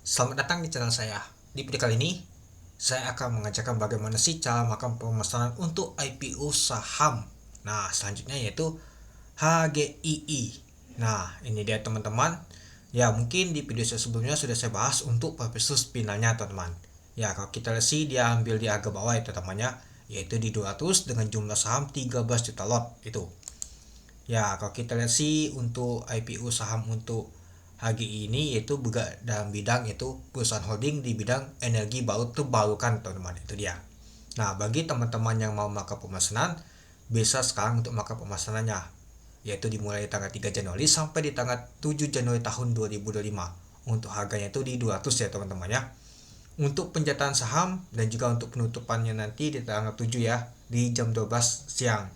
Selamat datang di channel saya. Di video kali ini, saya akan mengajarkan bagaimana sih cara melakukan pemesanan untuk IPO saham. Nah, selanjutnya yaitu HGII. Nah, ini dia teman-teman. Ya, mungkin di video saya sebelumnya sudah saya bahas untuk purpose finalnya teman-teman. Ya, kalau kita lihat sih dia ambil di agak bawah itu temannya, yaitu di 200 dengan jumlah saham 13 juta lot itu. Ya, kalau kita lihat sih untuk IPO saham untuk HGI ini yaitu dalam bidang itu perusahaan holding di bidang energi baru terbarukan teman-teman, itu dia. Nah, bagi teman-teman yang mau melakukan pemesanan, bisa sekarang untuk melakukan pemesanannya, yaitu dimulai di tanggal 3 Januari sampai di tanggal 7 Januari tahun 2025. Untuk harganya itu di 200 ya teman-teman ya. Untuk penjatahan saham dan juga untuk penutupannya nanti di tanggal 7 ya, di jam 12 siang.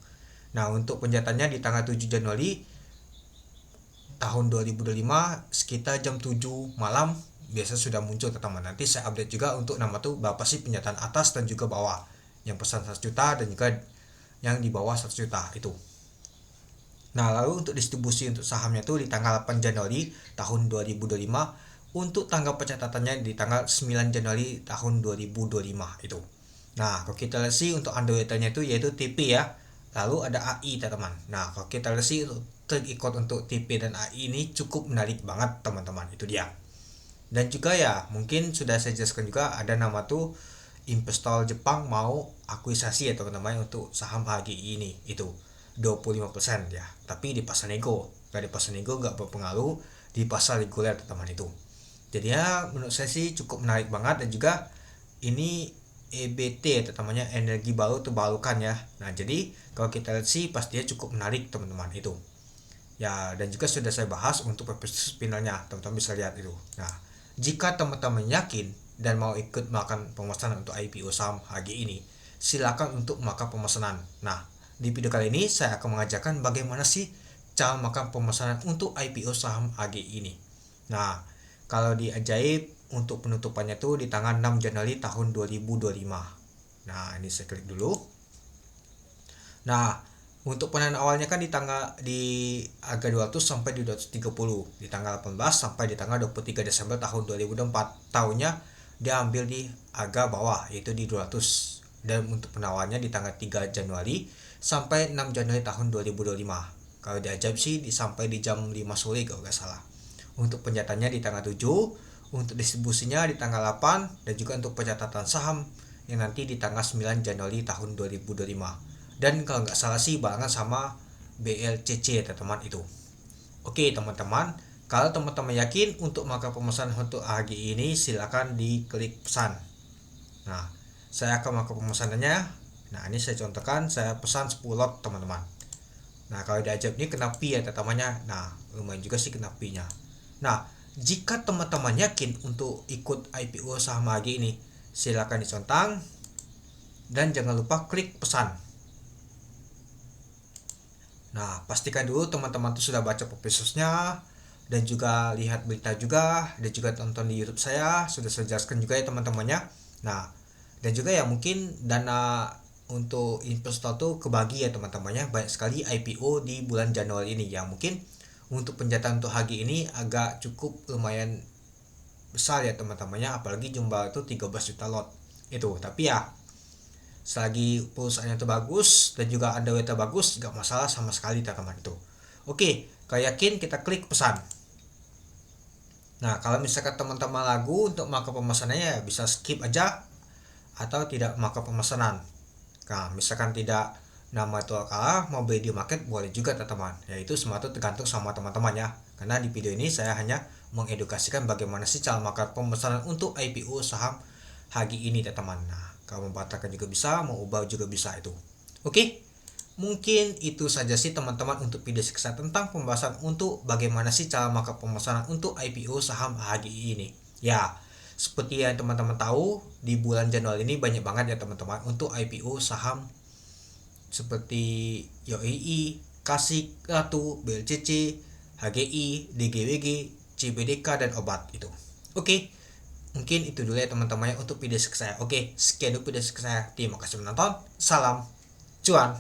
Nah, untuk penjataannya di tanggal 7 Januari tahun 2025 sekitar jam 7 malam biasa sudah muncul teman-teman. Nanti saya update juga untuk nama tuh berapa sih penjataan atas dan juga bawah. Yang pesan 100 juta dan juga yang di bawah 100 juta itu. Nah, lalu untuk distribusi untuk sahamnya tuh di tanggal 8 Januari tahun 2025, untuk tanggal pencatatannya di tanggal 9 Januari tahun 2025 itu. Nah, kalau kita lihat sih untuk underwriternya itu yaitu TP ya. Lalu ada AI teman-teman. Nah, kalau kita lihat sih trik ikut untuk TP dan AI ini cukup menarik banget teman-teman, itu dia. Dan juga ya mungkin sudah saya jelaskan juga ada nama tuh investor Jepang mau akuisasi ya teman-teman untuk saham HGI ini itu 25% ya, tapi di pasar nego. Dari pasar nego nggak berpengaruh di pasar reguler teman-teman itu. Jadi ya menurut saya sih cukup menarik banget. Dan juga ini EBT atau namanya energi baru terbarukan ya. Nah, jadi kalau kita lihat sih pastinya cukup menarik teman-teman itu. Ya, dan juga sudah saya bahas untuk purpose finalnya, teman-teman bisa lihat itu. Nah, jika teman-teman yakin dan mau ikut melakukan pemesanan untuk IPO saham HG ini, silakan untuk melakukan pemesanan. Nah, di video kali ini saya akan mengajarkan bagaimana sih cara melakukan pemesanan untuk IPO saham HG ini. Nah, kalau di Ajaib untuk penutupannya tuh di tanggal 6 Januari tahun 2025. Nah, ini saya klik dulu. Nah, untuk penandaan awalnya kan di harga 200 sampai di 230, di tanggal 18 sampai di tanggal 23 Desember tahun 2024. Tahunnya dia ambil di harga bawah yaitu di 200, dan untuk penawarannya di tanggal 3 Januari sampai 6 Januari tahun 2025. Kalau di Ajaib sih sampai di jam 5 sore kalau nggak salah. Untuk penjataannya di tanggal 7, untuk distribusinya di tanggal 8, dan juga untuk pencatatan saham yang nanti di tanggal 9 Januari tahun 2025. Dan kalau nggak salah sih barengan sama BLCC teman-teman itu. Oke teman-teman, kalau teman-teman yakin untuk melakukan pemesanan untuk HG ini silakan diklik pesan. Nah, saya akan melakukan pemesanannya. Nah, ini saya contohkan, saya pesan 10 lot teman-teman. Nah, kalau diajak ini kena fee ya teman-temannya. Nah, lumayan juga sih kena fee-nya. Nah, jika teman-teman yakin untuk ikut IPO saham HG ini, silakan dicontang dan jangan lupa klik pesan. Nah, pastikan dulu teman-teman tuh sudah baca publikasinya dan juga lihat berita juga, dan juga tonton di YouTube saya, sudah saya jelaskan juga ya teman-temannya. Nah, dan juga ya mungkin dana untuk investor tuh kebagi ya teman-temannya, banyak sekali IPO di bulan Januari ini ya. Mungkin untuk penjatahan untuk HG ini agak cukup lumayan besar ya teman-temannya, apalagi jumlah itu 13 juta lot itu. Tapi ya selagi perusahaannya itu bagus dan juga underwriter bagus, gak masalah sama sekali teman-teman itu. Oke, kalau yakin kita klik pesan. Nah, kalau misalkan teman-teman ragu untuk melakukan pemesanannya ya bisa skip aja atau tidak melakukan pemesanan. Nah, misalkan tidak nama itu kalah mau beli di market boleh juga teman-teman. Ya itu semua itu tergantung sama teman-teman ya. Karena di video ini saya hanya mengedukasikan bagaimana sih cara melakukan pemesanan untuk IPO saham HG ini teman-teman. Nah, kalau membatalkan juga bisa, mau ubah juga bisa itu. Oke, mungkin itu saja sih teman-teman untuk video saya tentang pembahasan untuk bagaimana sih cara melakukan pemesanan untuk IPO saham HGI ini. Ya, seperti yang teman-teman tahu, di bulan Januari ini banyak banget ya teman-teman untuk IPO saham seperti YOI, Kasih Ratu, BLCC, HGI, DGWG, CBDK, dan Obat itu. Oke, mungkin itu dulu ya teman-teman ya untuk video saya. Oke, sekian dulu video saya. Terima kasih menonton. Salam cuan.